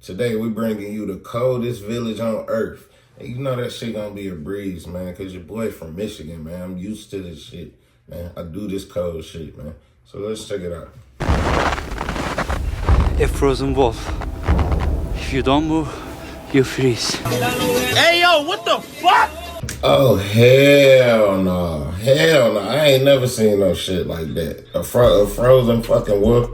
Today we bringing you the coldest village on earth. And you know that shit gonna be a breeze, man, cause your boy from Michigan, man. I'm used to this shit, man. I do this cold shit, man. So let's check it out. A frozen wolf. If you don't move, you freeze. Hey yo, what the fuck? Oh hell no. Hell no. I ain't never seen no shit like that. A frozen fucking wolf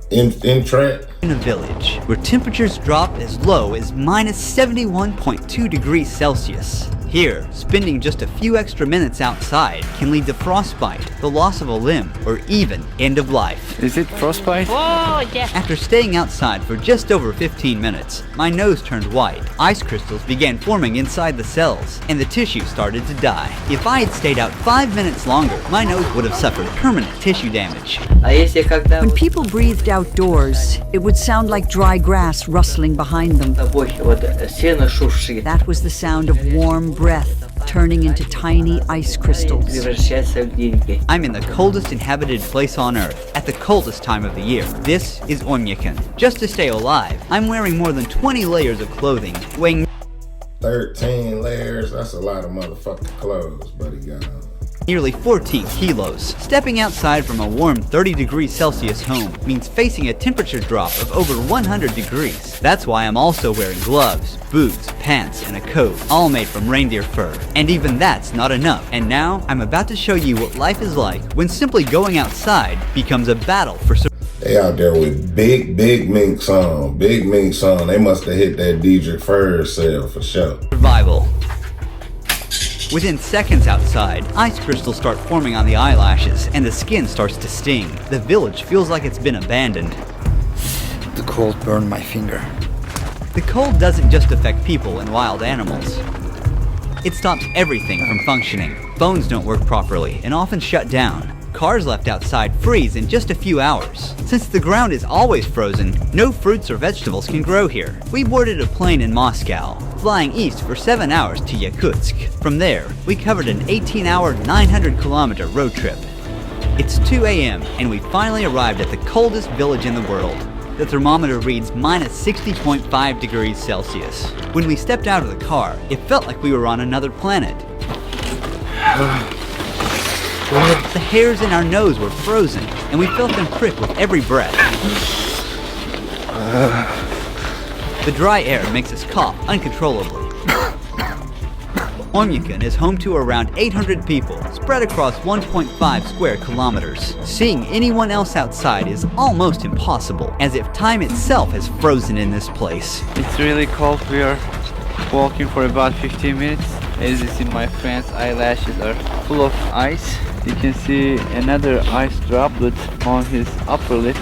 in trap. In a village where temperatures drop as low as minus 71.2 degrees Celsius. Here, spending just a few extra minutes outside can lead to frostbite, the loss of a limb, or even end of life. Is it frostbite? Oh, yeah. After staying outside for just over 15 minutes, my nose turned white. Ice crystals began forming inside the cells, and the tissue started to die. If I had stayed out 5 minutes longer, my nose would have suffered permanent tissue damage. When people breathed outdoors, it would sound like dry grass rustling behind them. That was the sound of warm breath turning into tiny ice crystals. I'm in the coldest inhabited place on Earth, at the coldest time of the year. This is Oymyakon. Just to stay alive, I'm wearing more than 20 layers of clothing, weighing 13 layers, that's a lot of motherfucking clothes, buddy got on. nearly 14 kilos. Stepping outside from a warm 30 degrees Celsius home means facing a temperature drop of over 100 degrees. That's why I'm also wearing gloves, boots, pants, and a coat, all made from reindeer fur. And even that's not enough. And now, I'm about to show you what life is like when simply going outside becomes a battle for survival. They out there with big minks on. Big minks on. They must have hit that Diedrich Fur sale for sure. Within seconds outside, ice crystals start forming on the eyelashes, and the skin starts to sting. The village feels like it's been abandoned. The cold burned my finger. The cold doesn't just affect people and wild animals. It stops everything from functioning. Phones don't work properly and often shut down. Cars left outside freeze in just a few hours. Since the ground is always frozen, no fruits or vegetables can grow here. We boarded a plane in Moscow, flying east for 7 hours to Yakutsk. From there, we covered an 18-hour, 900-kilometer road trip. It's 2 a.m. and we finally arrived at the coldest village in the world. The thermometer reads minus 60.5 degrees Celsius. When we stepped out of the car, it felt like we were on another planet. The hairs in our nose were frozen, and we felt them prick with every breath. The dry air makes us cough uncontrollably. Oymyakon is home to around 800 people, spread across 1.5 square kilometers. Seeing anyone else outside is almost impossible, as if time itself has frozen in this place. It's really cold. We are walking for about 15 minutes. As you see, my friend's eyelashes are full of ice. You can see another ice droplet on his upper lip.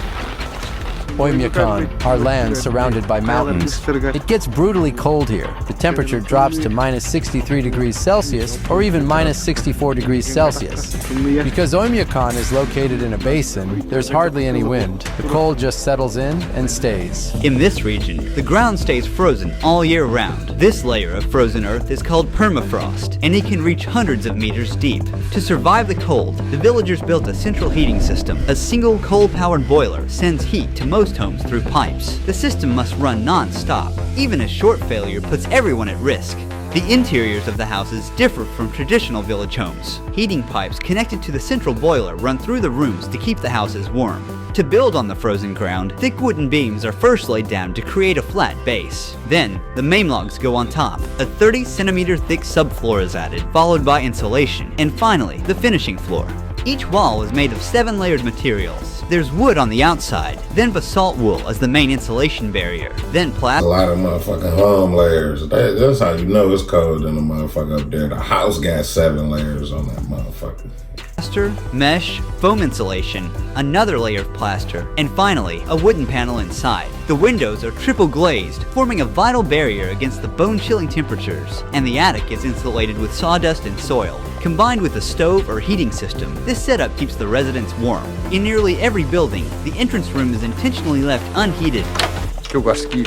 Oymyakon, our land surrounded by mountains. It gets brutally cold here. The temperature drops to minus 63 degrees Celsius or even minus 64 degrees Celsius. Because Oymyakon is located in a basin, there's hardly any wind. The cold just settles in and stays. In this region, the ground stays frozen all year round. This layer of frozen earth is called permafrost, and it can reach hundreds of meters deep. To survive the cold, the villagers built a central heating system. A single coal-powered boiler sends heat to most homes through pipes. The system must run non-stop. Even a short failure puts everyone at risk. The interiors of the houses differ from traditional village homes. Heating pipes connected to the central boiler run through the rooms to keep the houses warm. To build on the frozen ground, thick wooden beams are first laid down to create a flat base. Then, the main logs go on top. A 30-centimeter thick subfloor is added, followed by insulation, and finally, the finishing floor. Each wall is made of 7 layered materials. There's wood on the outside, then basalt wool as the main insulation barrier, then A lot of motherfucking home layers. That's how you know it's cold in the motherfucker up there. The house got 7 layers on that motherfucker. plaster, mesh, foam insulation, another layer of plaster, and finally, a wooden panel inside. The windows are triple glazed, forming a vital barrier against the bone-chilling temperatures, and the attic is insulated with sawdust and soil. Combined with a stove or heating system, this setup keeps the residents warm. In nearly every building, the entrance room is intentionally left unheated.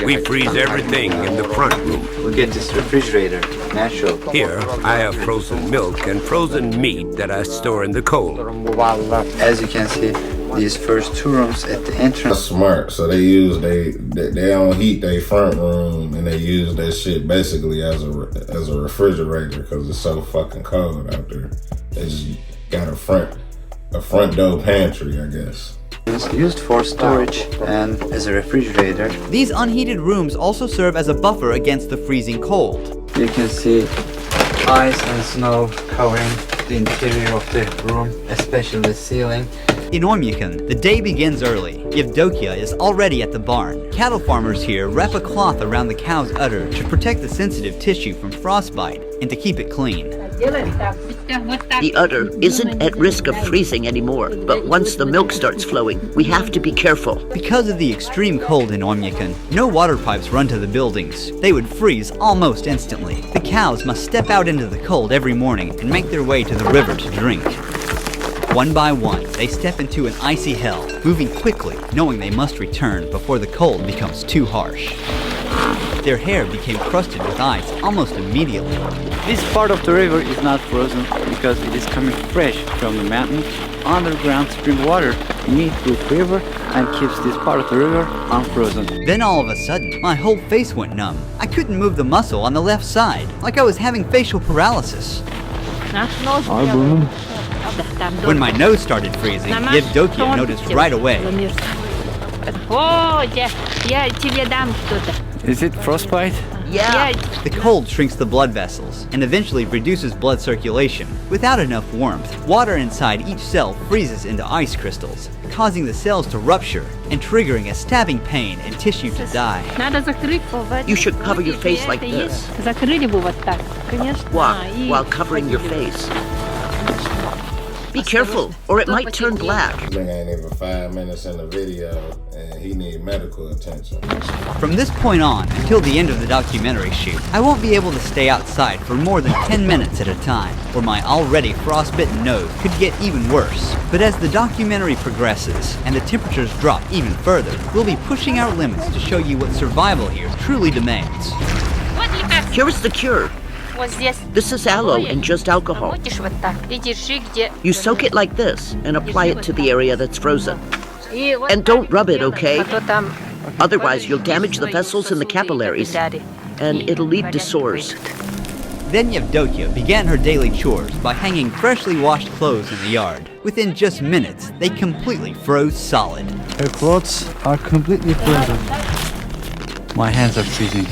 We freeze everything in the front room. We'll get this refrigerator, natural. Here, I have frozen milk and frozen meat that I store in the cold. As you can see, these first two rooms at the That's entrance. smart. So they don't heat their front room, and they use that shit basically as a refrigerator because it's so fucking cold out there. They just got a front door pantry, I guess. It's used for storage and as a refrigerator. These unheated rooms also serve as a buffer against the freezing cold. You can see ice and snow covering the interior of the room, especially the ceiling. In Oymyakon, the day begins early. Yevdokia is already at the barn. Cattle farmers here wrap a cloth around the cow's udder to protect the sensitive tissue from frostbite and to keep it clean. The udder isn't at risk of freezing anymore, but once the milk starts flowing, we have to be careful. Because of the extreme cold in Oymyakon, no water pipes run to the buildings. They would freeze almost instantly. The cows must step out into the cold every morning and make their way to the river to drink. One by one, they step into an icy hell, moving quickly, knowing they must return before the cold becomes too harsh. Their hair became crusted with ice almost immediately. This part of the river is not frozen because it is coming fresh from the mountain. Underground spring water meets with river and keeps this part of the river unfrozen. Then all of a sudden, my whole face went numb. I couldn't move the muscle on the left side, like I was having facial paralysis. When my nose started freezing, Yevdokia noticed right away. Is it frostbite? Yeah. The cold shrinks the blood vessels and eventually reduces blood circulation. Without enough warmth, water inside each cell freezes into ice crystals, causing the cells to rupture and triggering a stabbing pain and tissue to die. You should cover your face like this. Walk while covering your face. Be careful, or it might turn black. Nigga ain't even 5 minutes in the video, and he need medical attention. From this point on, until the end of the documentary shoot, I won't be able to stay outside for more than 10 minutes at a time, or my already frostbitten nose could get even worse. But as the documentary progresses, and the temperatures drop even further, we'll be pushing our limits to show you what survival here truly demands. Here is the cure. This is aloe and just alcohol. You soak it like this and apply it to the area that's frozen. And don't rub it, okay? Otherwise, you'll damage the vessels in the capillaries, and it'll lead to sores. Then Yevdokia began her daily chores by hanging freshly washed clothes in the yard. Within just minutes, they completely froze solid. Her clothes are completely frozen. My hands are freezing.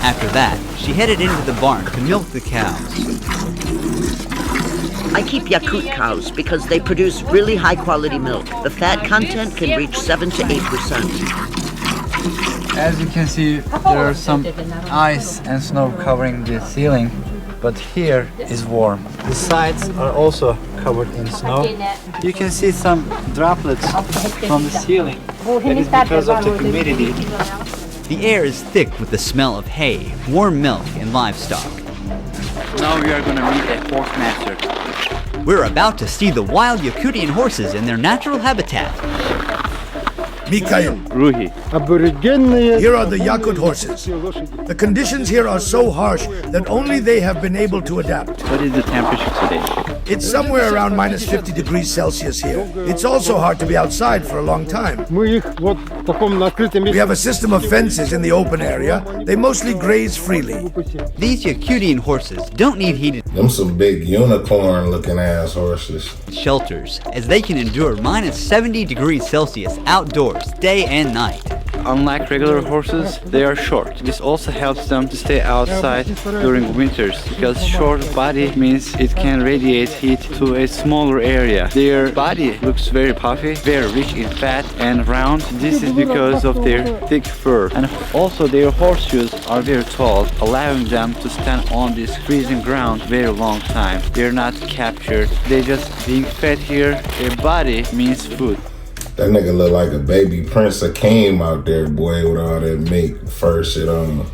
After that, she headed into the barn to milk the cows. I keep Yakut cows because they produce really high-quality milk. The fat content can reach 7 to 8%. As you can see, there are some ice and snow covering the ceiling, but here is warm. The sides are also covered in snow. You can see some droplets from the ceiling. That is because of the humidity. The air is thick with the smell of hay, warm milk, and livestock. Now we are gonna meet a horse master. We're about to see the wild Yakutian horses in their natural habitat. Mikhail, Ruhi. here are the Yakut horses. The conditions here are so harsh that only they have been able to adapt. What is the temperature today? It's somewhere around minus 50 degrees Celsius here. It's also hard to be outside for a long time. We have a system of fences in the open area. They mostly graze freely. These Yakutian horses don't need heated Them some big unicorn-looking ass horses. shelters, as they can endure minus 70 degrees Celsius outdoors day and night. Unlike regular horses, they are short. This also helps them to stay outside during winters, because short body means it can radiate heat to a smaller area. Their body looks very puffy, very rich in fat and round. This is because of their thick fur. And also their horseshoes are very tall, allowing them to stand on this freezing ground very long time. They're not captured. They just being fed here. Their body means food. That nigga look like a baby Prince Akeem out there, boy, with all that meat, fur shit on.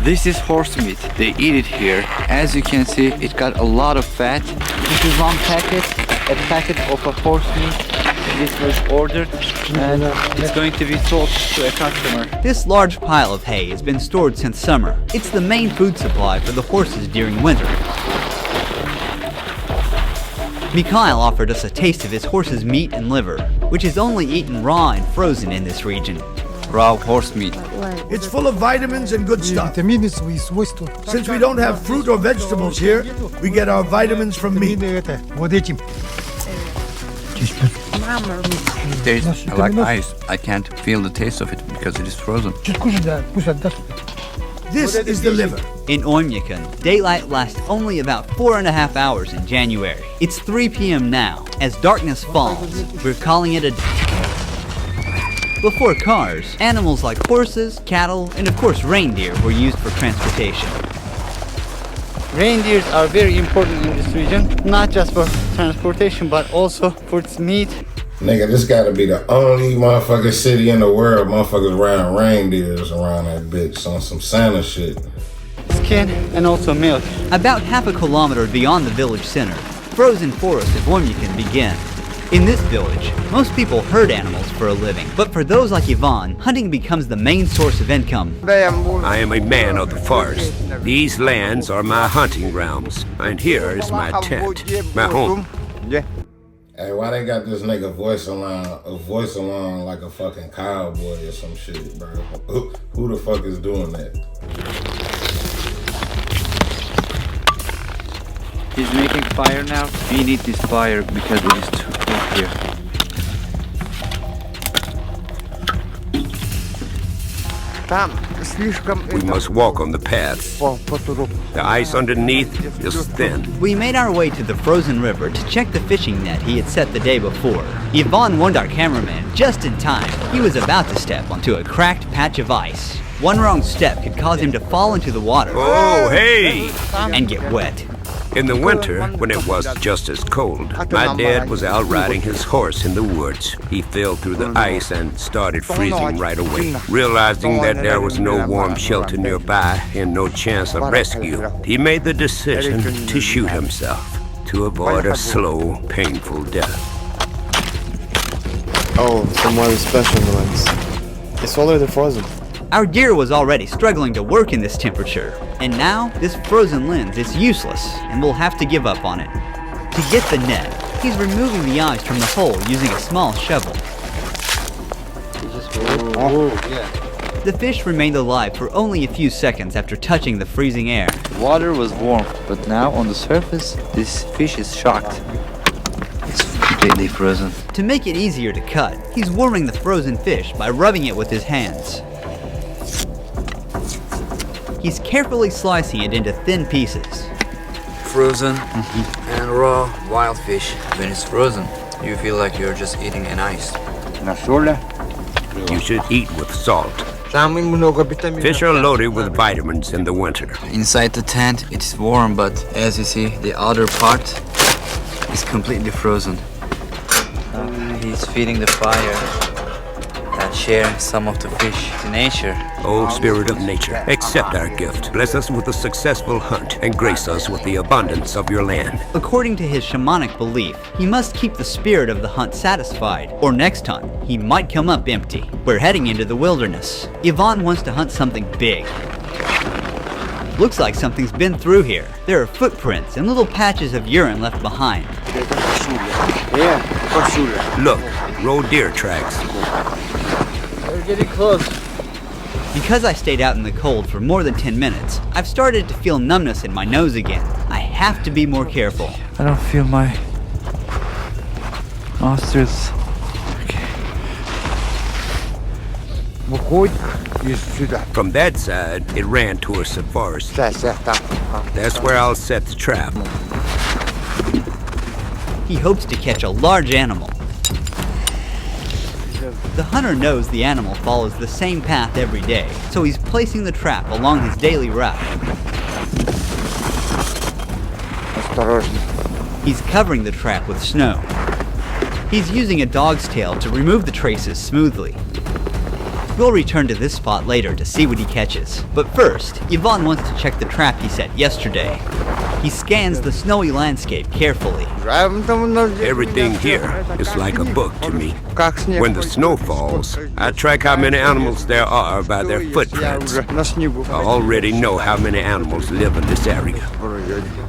This is horse meat. They eat it here. As you can see, it got a lot of fat. This is one packet, a packet of a horse meat. This was ordered and it's going to be sold to a customer. This large pile of hay has been stored since summer. It's the main food supply for the horses during winter. Mikhail offered us a taste of his horse's meat and liver, which is only eaten raw and frozen in this region. Raw horse meat. It's full of vitamins and good stuff. Since we don't have fruit or vegetables here, we get our vitamins from meat. It tastes like ice. I can't feel the taste of it because it is frozen. This is the liver. In Oymyakon, daylight lasts only about 4.5 hours in January. It's 3 p.m. now. As darkness falls, we're calling it a day. Before cars, animals like horses, cattle, and of course reindeer were used for transportation. Reindeers are very important in this region, not just for transportation, but also for its meat. Nigga, this gotta be the only motherfucking city in the world motherfuckers riding reindeers around that bitch on some Santa shit. Skin and also milk. About half a kilometer beyond the village center, frozen forest of Oymyakon begin. In this village, most people herd animals for a living, but for those like Ivan, hunting becomes the main source of income. I am a man of the forest. These lands are my hunting grounds, and here is my tent, my home. Hey, why they got this nigga voice along like a fucking cowboy or some shit, bro? Who the fuck is doing that? He's making fire now. We need this fire because it is too hot here. We must walk on the paths. The ice underneath is thin. We made our way to the frozen river to check the fishing net he had set the day before. Ivan warned our cameraman just in time. He was about to step onto a cracked patch of ice. One wrong step could cause him to fall into the water. Oh, hey! And get wet. In the winter, when it was just as cold, my dad was out riding his horse in the woods. He fell through the ice and started freezing right away. Realizing that there was no warm shelter nearby and no chance of rescue, he made the decision to shoot himself to avoid a slow, painful death. Oh, some more special ones. It's already frozen. Our gear was already struggling to work in this temperature, and now this frozen lens is useless and we'll have to give up on it. To get the net, he's removing the ice from the hole using a small shovel. The fish remained alive for only a few seconds after touching the freezing air. Water was warm, but now on the surface, this fish is shocked. It's completely frozen. To make it easier to cut, he's warming the frozen fish by rubbing it with his hands. He's carefully slicing it into thin pieces. Frozen and raw wild fish. When it's frozen, you feel like you're just eating an ice. You should eat with salt. Fish are loaded with vitamins in the winter. Inside the tent, it's warm, but as you see, the outer part is completely frozen. He's feeding the fire and sharing some of the fish to nature. O Spirit of Nature, accept our gift. Bless us with a successful hunt and grace us with the abundance of your land. According to his shamanic belief, he must keep the spirit of the hunt satisfied, or next time, he might come up empty. We're heading into the wilderness. Ivan wants to hunt something big. Looks like something's been through here. There are footprints and little patches of urine left behind. Look, roe deer tracks. We're getting close. Because I stayed out in the cold for more than 10 minutes, I've started to feel numbness in my nose again. I have to be more careful. I don't feel my nostrils. From that side, it ran towards the forest. That's where I'll set the trap. He hopes to catch a large animal. The hunter knows the animal follows the same path every day, so he's placing the trap along his daily route. He's covering the trap with snow. He's using a dog's tail to remove the traces smoothly. We'll return to this spot later to see what he catches. But first, Ivan wants to check the trap he set yesterday. He scans the snowy landscape carefully. Everything here is like a book to me. When the snow falls, I track how many animals there are by their footprints. I already know how many animals live in this area.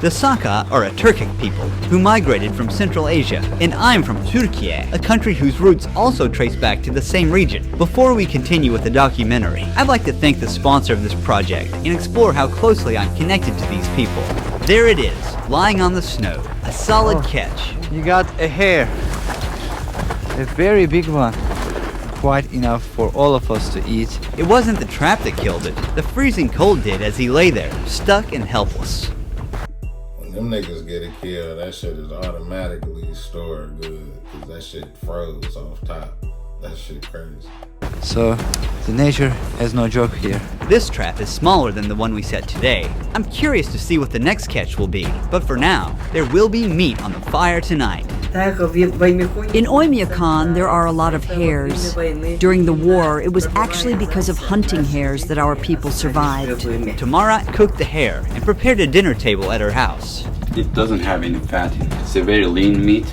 The Saka are a Turkic people who migrated from Central Asia, and I'm from Turkey, a country whose roots also trace back to the same region. Before we continue with the documentary, I'd like to thank the sponsor of this project and explore how closely I'm connected to these people. There it is, lying on the snow, a solid catch. You got a hare, a very big one, quite enough for all of us to eat. It wasn't the trap that killed it, the freezing cold did as he lay there, stuck and helpless. When them niggas get a kill, that shit is automatically stored good, cause that shit froze off top. That shit crazy. So, the nature has no joke here. This trap is smaller than the one we set today. I'm curious to see what the next catch will be, but for now, there will be meat on the fire tonight. In Oymyakon, there are a lot of hares. During the war, it was actually because of hunting hares that our people survived. Tamara cooked the hare and prepared a dinner table at her house. It doesn't have any fat in it. It's a very lean meat.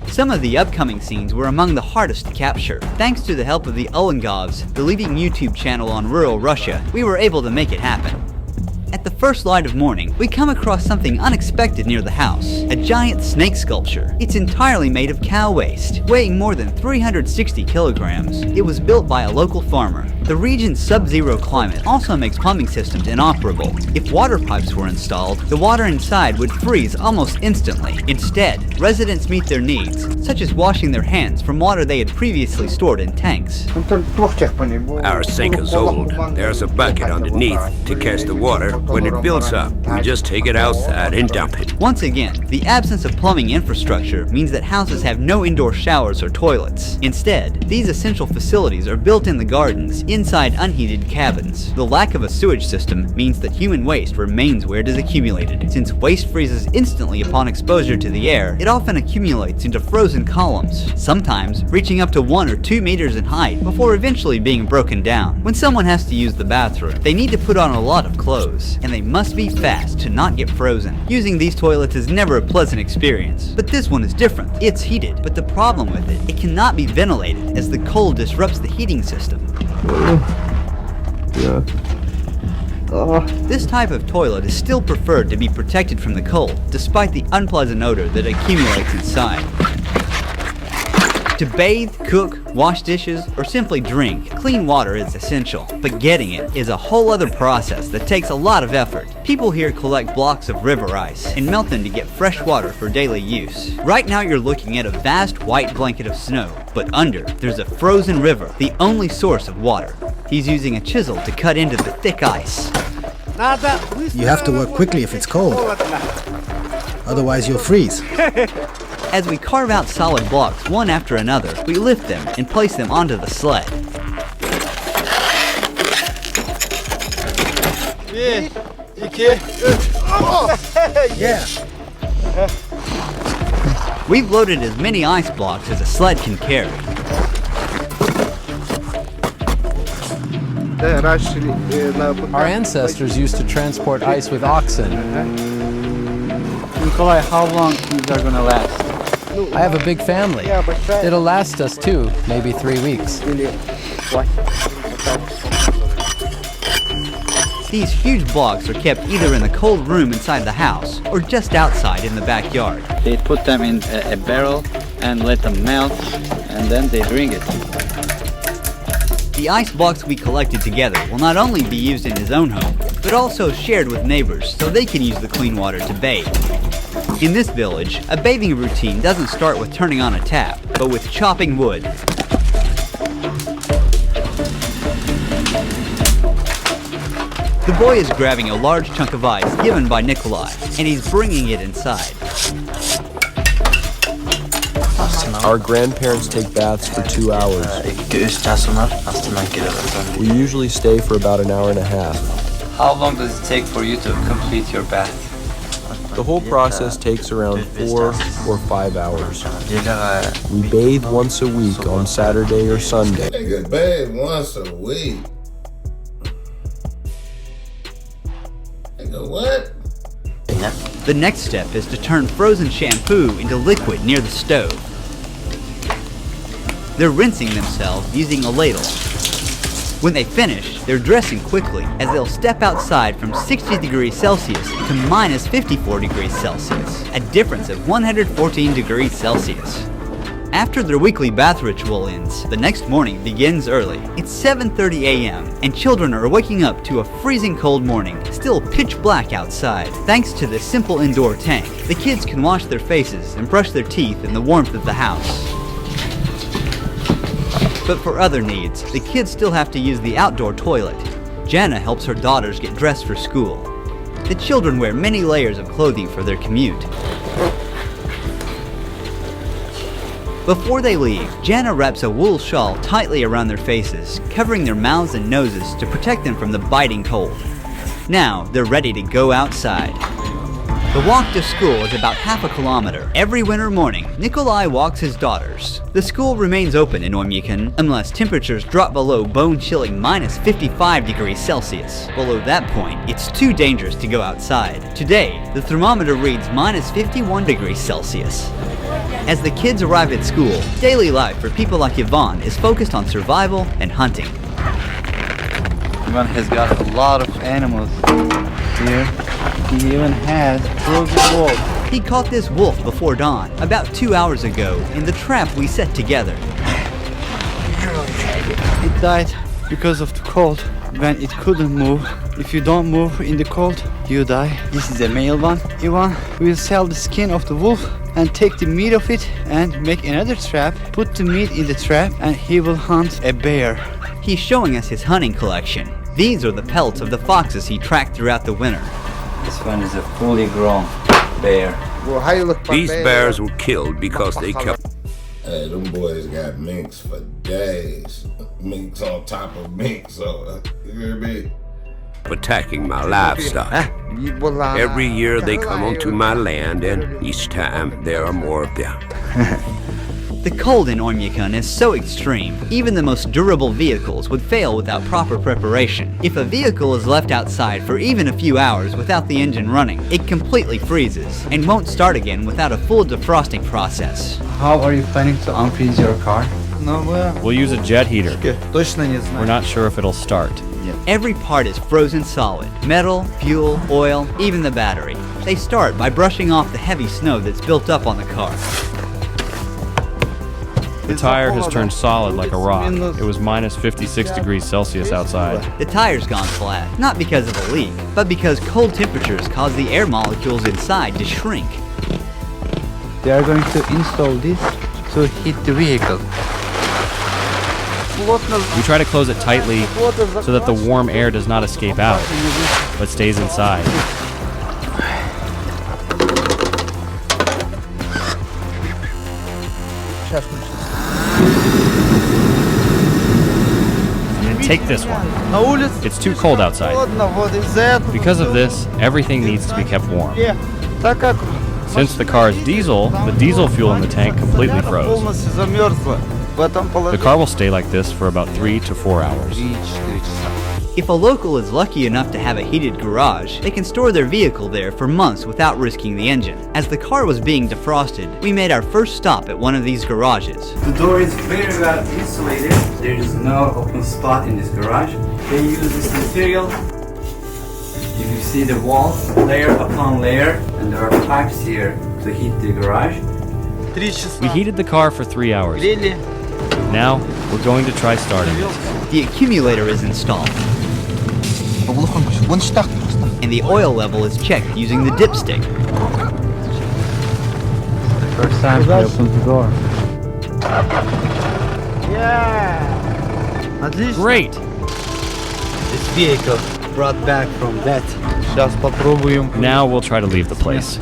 Some of the upcoming scenes were among the hardest to capture. Thanks to the help of the Ulangovs, the leading YouTube channel on rural Russia, we were able to make it happen. At the first light of morning, we come across something unexpected near the house, a giant snake sculpture. It's entirely made of cow waste, weighing more than 360 kilograms. It was built by a local farmer. The region's sub-zero climate also makes plumbing systems inoperable. If water pipes were installed, the water inside would freeze almost instantly. Instead, residents meet their needs, such as washing their hands from water they had previously stored in tanks. Our sink is old. There's a bucket underneath to catch the water. When it builds up, we just take it outside and dump it. Once again, the absence of plumbing infrastructure means that houses have no indoor showers or toilets. Instead, these essential facilities are built in the gardens, inside unheated cabins. The lack of a sewage system means that human waste remains where it is accumulated. Since waste freezes instantly upon exposure to the air, it often accumulates into frozen columns, sometimes reaching up to 1 or 2 meters in height before eventually being broken down. When someone has to use the bathroom, they need to put on a lot of clothes, and they must be fast to not get frozen. Using these toilets is never a pleasant experience, but this one is different. It's heated, but the problem with it, it cannot be ventilated as the cold disrupts the heating system. This type of toilet is still preferred to be protected from the cold, despite the unpleasant odor that accumulates inside. To bathe, cook, wash dishes, or simply drink, clean water is essential, but getting it is a whole other process that takes a lot of effort. People here collect blocks of river ice and melt them to get fresh water for daily use. Right now you're looking at a vast white blanket of snow, but under, there's a frozen river, the only source of water. He's using a chisel to cut into the thick ice. You have to work quickly if it's cold. Otherwise you'll freeze. As we carve out solid blocks one after another, we lift them and place them onto the sled. Yeah. We've loaded as many ice blocks as a sled can carry. Our ancestors used to transport ice with oxen. Nikolai, how long these are gonna last? I have a big family. It'll last us too, maybe 3 weeks. These huge blocks are kept either in the cold room inside the house or just outside in the backyard. They put them in a barrel and let them melt, and then they drink it. The ice blocks we collected together will not only be used in his own home, but also shared with neighbors so they can use the clean water to bathe. In this village, a bathing routine doesn't start with turning on a tap, but with chopping wood. The boy is grabbing a large chunk of ice given by Nikolai, and he's bringing it inside. Our grandparents take baths for 2 hours. We usually stay for about an hour and a half. How long does it take for you to complete your bath? The whole process takes around 4 or 5 hours. We bathe once a week on Saturday or Sunday. Nigga bathe once a week. Nigga What? The next step is to turn frozen shampoo into liquid near the stove. They're rinsing themselves using a ladle. When they finish, they're dressing quickly as they'll step outside from 60 degrees Celsius to minus 54 degrees Celsius, a difference of 114 degrees Celsius. After their weekly bath ritual ends, the next morning begins early. It's 7:30 a.m. and children are waking up to a freezing cold morning, still pitch black outside. Thanks to this simple indoor tank, the kids can wash their faces and brush their teeth in the warmth of the house. But for other needs, the kids still have to use the outdoor toilet. Jana helps her daughters get dressed for school. The children wear many layers of clothing for their commute. Before they leave, Jana wraps a wool shawl tightly around their faces, covering their mouths and noses to protect them from the biting cold. Now, they're ready to go outside. The walk to school is about half a kilometer. Every winter morning, Nikolai walks his daughters. The school remains open in Oymyakon unless temperatures drop below bone-chilling minus 55 degrees Celsius. Below that point, it's too dangerous to go outside. Today, the thermometer reads minus 51 degrees Celsius. As the kids arrive at school, daily life for people like Yvonne is focused on survival and hunting. Yvonne has got a lot of animals here. He even has frozen wolf. He caught this wolf before dawn, about 2 hours ago, in the trap we set together. It died because of the cold. When it couldn't move, if you don't move in the cold, you die. This is a male one. Ivan will sell the skin of the wolf and take the meat of it and make another trap, put the meat in the trap, and he will hunt a bear. He's showing us his hunting collection. These are the pelts of the foxes he tracked throughout the winter. This one is a fully grown bear. These bears were killed because they kept... Hey, them boys got minks for days. Minks on top of minks, so you hear me? attacking my livestock. Every year they come onto my land, and each time there are more of them. The cold in Oymyakon is so extreme, even the most durable vehicles would fail without proper preparation. If a vehicle is left outside for even a few hours without the engine running, it completely freezes and won't start again without a full defrosting process. How are you planning to unfreeze your car? We'll use a jet heater. We're not sure if it'll start. Every part is frozen solid. Metal, fuel, oil, even the battery. They start by brushing off the heavy snow that's built up on the car. The tire has turned solid like a rock. It was minus 56 degrees Celsius outside. The tire's gone flat, not because of a leak, but because cold temperatures cause the air molecules inside to shrink. They are going to install this to heat the vehicle. We try to close it tightly so that the warm air does not escape out, but stays inside. And take this one. It's too cold outside. Because of this, everything needs to be kept warm. Since the car is diesel, the diesel fuel in the tank completely froze. The car will stay like this for about 3 to 4 hours. If a local is lucky enough to have a heated garage, they can store their vehicle there for months without risking the engine. As the car was being defrosted, we made our first stop at one of these garages. The door is very well insulated. There is no open spot in this garage. They use this material. You can see the walls, layer upon layer, and there are pipes here to heat the garage. We heated the car for 3 hours. Now, we're going to try starting it. The accumulator is installed, and the oil level is checked using the dipstick. The first time we opened the door. Great! This vehicle brought back from that. Now we'll try to leave the place.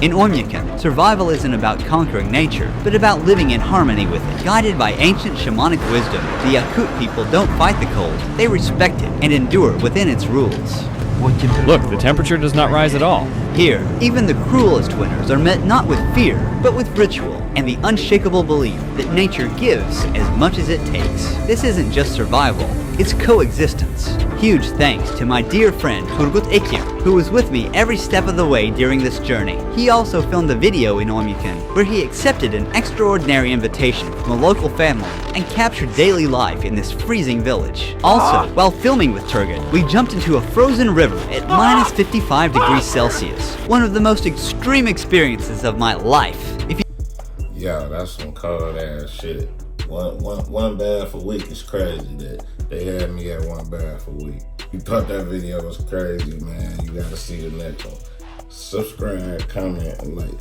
In Oymyakon, survival isn't about conquering nature, but about living in harmony with it. Guided by ancient shamanic wisdom, the Yakut people don't fight the cold. They respect it and endure within its rules. Look, the temperature does not rise at all. Here, even the cruelest winters are met not with fear, but with ritual and the unshakable belief that nature gives as much as it takes. This isn't just survival, it's coexistence. Huge thanks to my dear friend Turgut Ekim, who was with me every step of the way during this journey. He also filmed a video in Oymyakon where he accepted an extraordinary invitation from a local family and captured daily life in this freezing village. Also, while filming with Turgut, we jumped into a frozen river at minus 55 degrees Celsius. One of the most extreme experiences of my life. Yo, that's some cold ass shit. One bath a week is crazy. That they had me at one bath a week. You thought that video was crazy, man. You gotta see the next one. Subscribe, comment, and like.